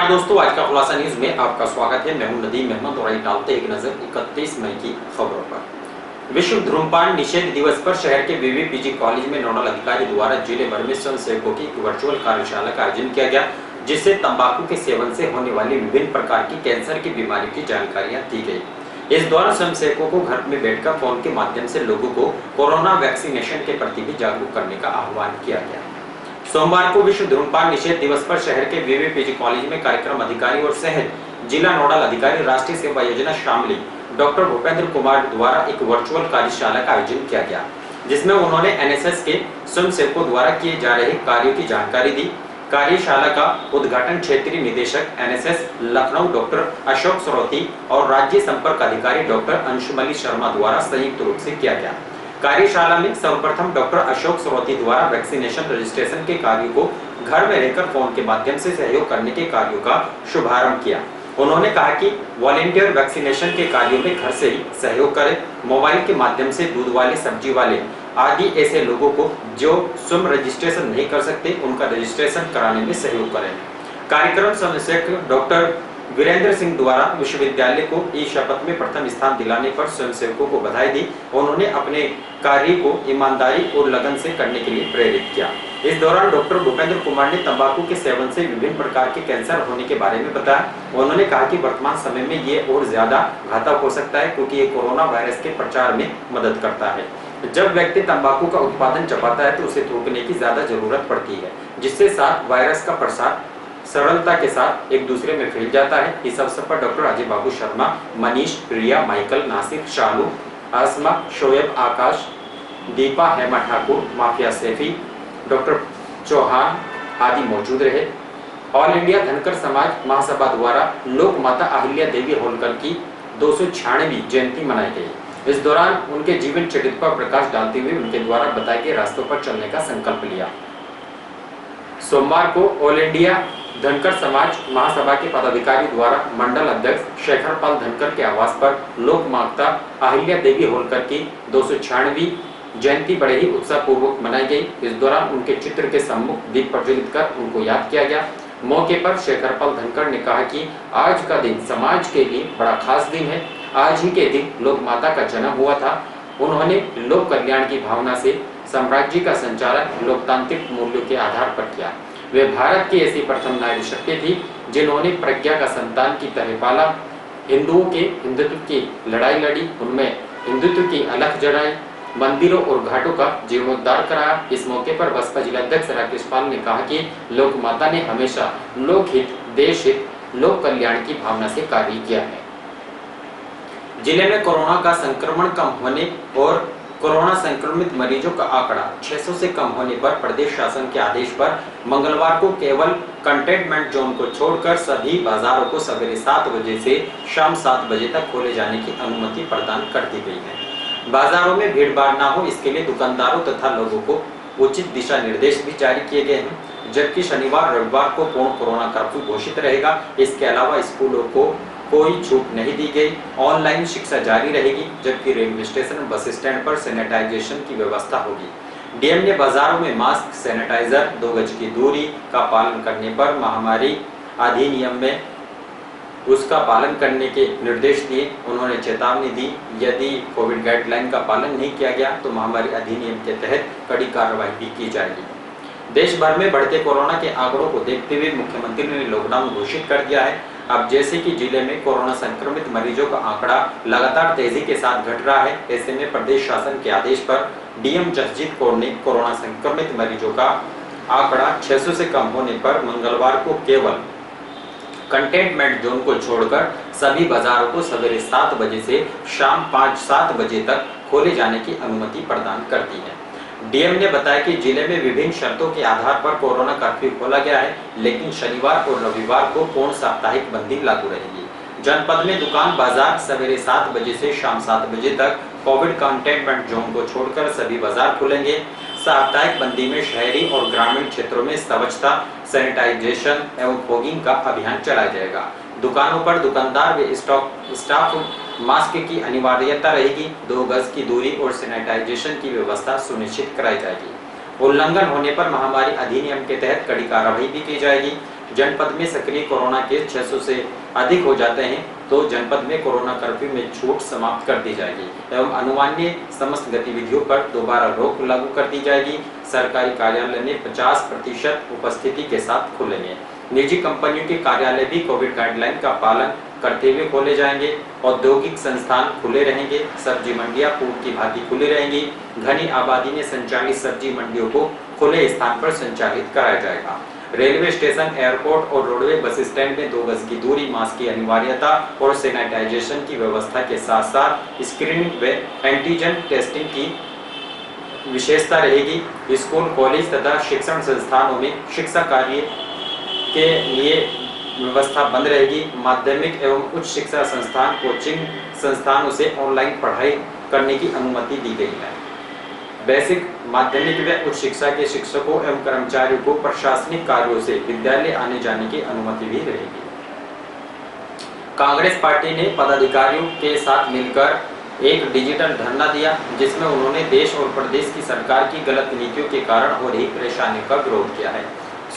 दोस्तों, आज का खुलासा न्यूज में आपका स्वागत है। मैं हूं नदीम अहमद और आइए डालते एक नजर 31 मई की खबरों पर। विश्व धूम्रपान निषेध दिवस पर शहर के वीवीपीजी कॉलेज में नोडल अधिकारी द्वारा जिले भर में स्वयंसेवकों की एक वर्चुअल कार्यशाला का आयोजन किया गया, जिससे तंबाकू के सेवन से होने वाली विभिन्न प्रकार की कैंसर की बीमारी की जानकारियां दी गई। इस दौरान स्वयंसेवकों को घर में बैठकर फोन के माध्यम से लोगों को कोरोना वैक्सीनेशन के प्रति भी जागरूक करने का आह्वान किया गया। सोमवार को विश्व धूम्रपान निषेध दिवस पर शहर के वीवीपीजी कॉलेज में कार्यक्रम अधिकारी और सह जिला नोडल अधिकारी राष्ट्रीय सेवा योजना शामिल डॉक्टर भूपेंद्र कुमार द्वारा एक वर्चुअल कार्यशाला का आयोजन किया गया, जिसमें उन्होंने एनएसएस के स्वयंसेवकों द्वारा किए जा रहे कार्यों की जानकारी दी। कार्यशाला का उद्घाटन क्षेत्रीय निदेशक एनएसएस लखनऊ डॉक्टर अशोक सरोती और राज्य संपर्क अधिकारी डॉक्टर अंशुमली शर्मा द्वारा संयुक्त रूप से किया गया। कार्यशाला में सर्वप्रथम डॉक्टर अशोक सरोती द्वारा वैक्सीनेशन रजिस्ट्रेशन के कार्यों को घर में रहकर फोन के माध्यम से सहयोग करने के कार्यों का शुभारंभ किया। उन्होंने कहा कि वॉलेंटियर वैक्सीनेशन के कार्यों में घर से ही सहयोग करें। मोबाइल के माध्यम से दूध वाले, सब्जी वाले आदि ऐसे लोगों को जो स्वयं रजिस्ट्रेशन नहीं कर सकते, उनका रजिस्ट्रेशन कराने में सहयोग करें। कार्यक्रम स्वयंसेवक डॉक्टर वीरेंद्र सिंह द्वारा विश्वविद्यालय को इस शपथ में प्रथम स्थान दिलाने पर स्वयंसेवकों को बधाई दी। उन्होंने अपने कार्य को ईमानदारी और लगन से करने के लिए प्रेरित किया। इस दौरान डॉक्टर भूपेंद्र कुमार ने तंबाकू के सेवन से विभिन्न प्रकार के कैंसर होने के बारे में बताया। उन्होंने कहा कि वर्तमान समय में ये और ज्यादा घातक हो सकता है, क्योंकि ये कोरोना वायरस के प्रचार में मदद करता है। जब व्यक्ति तंबाकू का उत्पादन चबाता है तो उसे थूकने की ज्यादा जरूरत पड़ती है, जिससे साथ वायरस का प्रसार सरलता के साथ एक दूसरे में फैल जाता है। इस अवसर पर डॉक्टर अजय बाबू शर्मा, मनीष, प्रिया, माइकल, नासिर, शालू, आसमा, शोएब, आकाश, दीपा, हेमा ठाकुर, माफिया सैफी, डॉक्टर चौहान आदि मौजूद रहे। ऑल इंडिया धनकर समाज महासभा द्वारा लोक माता अहिल्या देवी होलकर की 296वीं जयंती मनाई गई। इस दौरान उनके जीवन चरित्र पर प्रकाश डालते हुए उनके द्वारा बताए गए रास्तों पर चलने का संकल्प लिया। सोमवार को ऑल इंडिया धनकर समाज महासभा के पदाधिकारी द्वारा मंडल अध्यक्ष शेखरपाल धनकर के आवास पर लोक माता अहिल्या देवी होलकर की 296वीं जयंती बड़े ही उत्साह पूर्वक मनाई गई। इस दौरान उनके चित्र के सम्मुख दीप प्रज्वलित कर उनको याद किया गया। मौके पर शेखरपाल धनकर ने कहा कि आज का दिन समाज के लिए बड़ा खास दिन है। आज ही के दिन लोक माता का जन्म हुआ था। उन्होंने लोक कल्याण की भावना से साम्राज्य का संचालन लोकतांत्रिक मूल्यों के आधार पर किया। वे भारत की ऐसी प्रथम नारी शक्ति थी जिन्होंने प्रज्ञा का संतान की तरह पाला, हिंदुओं के हिंदुत्व की लड़ाई लड़ी, उनमें हिंदुत्व की अलख जगाई, मंदिरों और घाटों का जीर्णोद्धार कराया। इस मौके पर बसपा जिलाध्यक्ष राकेश पाल ने कहा कि लोक माता ने हमेशा लोकहित, देश हित, लोक कल्याण की भावना से कार्य किया है। जिले में कोरोना का संक्रमण कम होने और कोरोना संक्रमित मरीजों का आंकड़ा 600 से कम होने पर प्रदेश शासन के आदेश पर मंगलवार को केवल कंटेनमेंट जोन को छोड़कर सभी बाजारों को सवेरे 7 बजे से शाम 7 बजे तक खोले जाने की अनुमति प्रदान कर दी गई है। बाजारों में भीड़ भाड़ न हो, इसके लिए दुकानदारों तथा लोगों को उचित दिशा निर्देश भी जारी किए गए हैं। जबकि शनिवार रविवार को पूर्ण कोरोना कर्फ्यू घोषित रहेगा। इसके अलावा स्कूलों को कोई छूट नहीं दी गई। ऑनलाइन शिक्षा जारी रहेगी, जबकि रेलवे स्टेशन, बस स्टैंड पर सैनिटाइजेशन की व्यवस्था होगी। डीएम ने बाजारों में मास्क, सैनिटाइजर, 2 गज की दूरी का पालन करने पर महामारी अधिनियम में उसका पालन करने के निर्देश दिए। उन्होंने चेतावनी दी, यदि कोविड गाइडलाइन का पालन नहीं किया गया तो महामारी अधिनियम के तहत कड़ी कार्रवाई भी की जाएगी। देश भर में बढ़ते कोरोना के आंकड़ों को देखते हुए मुख्यमंत्री ने लॉकडाउन घोषित कर दिया है। अब जैसे कि जिले में कोरोना संक्रमित मरीजों का आंकड़ा लगातार तेजी के साथ घट रहा है, ऐसे में प्रदेश शासन के आदेश पर डीएम जसजीत कौर ने कोरोना संक्रमित मरीजों का आंकड़ा 600 से कम होने पर मंगलवार को केवल कंटेनमेंट जोन को छोड़कर सभी बाजारों को सवेरे 7 बजे से शाम 5-7 बजे तक खोले जाने की अनुमति प्रदान कर दी है। डीएम ने बताया कि जिले में विभिन्न शर्तों के आधार पर कोरोना कर्फ्यू खोला गया है, लेकिन शनिवार और रविवार को पूर्ण साप्ताहिक बंदी लागू रहेगी। जनपद में दुकान बाजार सवेरे 7 बजे से शाम 7 बजे तक, कोविड कंटेनमेंट जोन को छोड़कर सभी बाजार खुलेंगे। साप्ताहिक बंदी में शहरी और ग्रामीण क्षेत्रों में स्वच्छता, सैनिटाइजेशन एवं फॉगिंग का अभियान चलाया जाएगा। दुकानों पर दुकानदार व स्टाफ मास्क की अनिवार्यता रहेगी। 2 गज की दूरी और सैनिटाइजेशन की व्यवस्था सुनिश्चित कराई जाएगी। उल्लंघन होने पर महामारी अधिनियम के तहत कड़ी कार्रवाई भी की जाएगी। जनपद में सक्रिय कोरोना केस 600 से अधिक हो जाते हैं तो जनपद में कोरोना कर्फ्यू में छूट समाप्त कर दी जाएगी एवं अनुमान्य समस्त गतिविधियों पर दोबारा रोक लागू कर दी जाएगी। सरकारी कार्यालय में 50% उपस्थिति के साथ खुलेंगे। निजी कंपनियों के कार्यालय भी कोविड गाइडलाइन का पालन करते हुए खोले जाएंगे। औद्योगिक संस्थान खुले रहेंगे। सब्जी मंडियां पूर्व की भांति खुली रहेंगी। घनी आबादी में संचालित सब्जी मंडियों को खुले स्थान पर संचालित कराया जाएगा। रेलवे स्टेशन, एयरपोर्ट और रोडवे बस स्टैंड में 2 गज की दूरी, मास्क की अनिवार्यता और सैनिटाइजेशन की व्यवस्था के साथ साथ स्क्रीनिंग व एंटीजन टेस्टिंग की विशेषता रहेगी। स्कूल, कॉलेज तथा शिक्षण संस्थानों में शिक्षा कार्य के लिए व्यवस्था बंद रहेगी। माध्यमिक एवं उच्च शिक्षा संस्थान, कोचिंग संस्थानों से ऑनलाइन पढ़ाई करने की अनुमति दी गई है। बेसिक, माध्यमिक व उच्च शिक्षा के शिक्षकों एवं कर्मचारियों को प्रशासनिक कार्यों से विद्यालय आने जाने की अनुमति भी रहेगी। कांग्रेस पार्टी ने पदाधिकारियों के साथ मिलकर एक डिजिटल धरना दिया, जिसमें उन्होंने देश और प्रदेश की सरकार की गलत नीतियों के कारण हो रही परेशानी का विरोध किया है।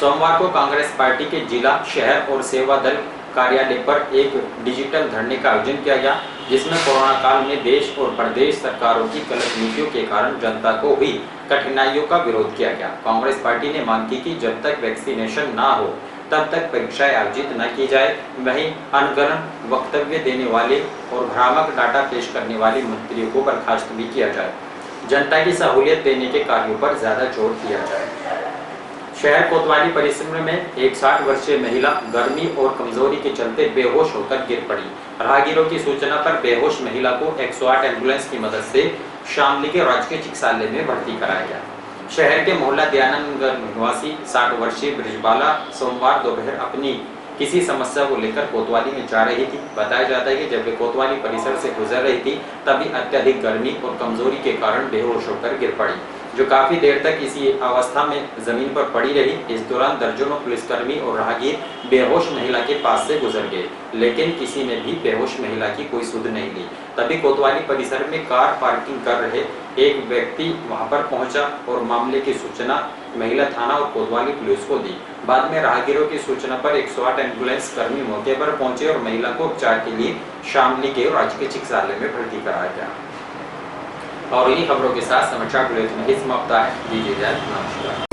सोमवार को कांग्रेस पार्टी के जिला, शहर और सेवा दल कार्यालय पर एक डिजिटल धरने का आयोजन किया गया, जिसमें कोरोना काल में देश और प्रदेश सरकारों की गलत नीतियों के कारण जनता को हुई कठिनाइयों का विरोध किया गया। कांग्रेस पार्टी ने मांग की कि जब तक वैक्सीनेशन ना हो तब तक परीक्षाएं आयोजित न की जाए। वहीं अनगढ़ वक्तव्य देने वाले और भ्रामक डाटा पेश करने वाले मंत्रियों को बर्खास्त भी किया जाए। जनता की सहूलियत देने के कार्यों पर ज्यादा जोर दिया जाए। शहर कोतवाली परिसर में एक 60 वर्षीय महिला गर्मी और कमजोरी के चलते बेहोश होकर गिर पड़ी। राहगीरों की सूचना पर बेहोश महिला को 108 एम्बुलेंस की मदद से शामली के राजकीय चिकित्सालय में भर्ती कराया गया। शहर के मोहल्ला दयानंद नगर निवासी 60 वर्षीय ब्रिजबाला सोमवार दोपहर अपनी किसी समस्या को लेकर कोतवाली में जा रही थी। बताया जाता है कि जब वे कोतवाली परिसर से गुजर रही थी तभी अत्यधिक गर्मी और कमजोरी के कारण बेहोश होकर गिर पड़ी, जो काफी देर तक इसी अवस्था में जमीन पर पड़ी रही। इस दौरान दर्जनों पुलिसकर्मी और राहगीर बेहोश महिला के पास से गुजर गए, लेकिन किसी ने भी बेहोश महिला की कोई सुध नहीं ली। तभी कोतवाली परिसर में कार पार्किंग कर रहे एक व्यक्ति वहां पर पहुंचा और मामले की सूचना महिला थाना और कोतवाली पुलिस को दी। बाद में राहगीरों की सूचना पर 108 एम्बुलेंस कर्मी मौके पर पहुंचे और महिला को उपचार के लिए शामली के राजकीय चिकित्सालय में भर्ती कराया गया। और इन्हीं खबरों के साथ समाचार बुलेटिन में ही समाप्त है। दीजिए नमस्कार।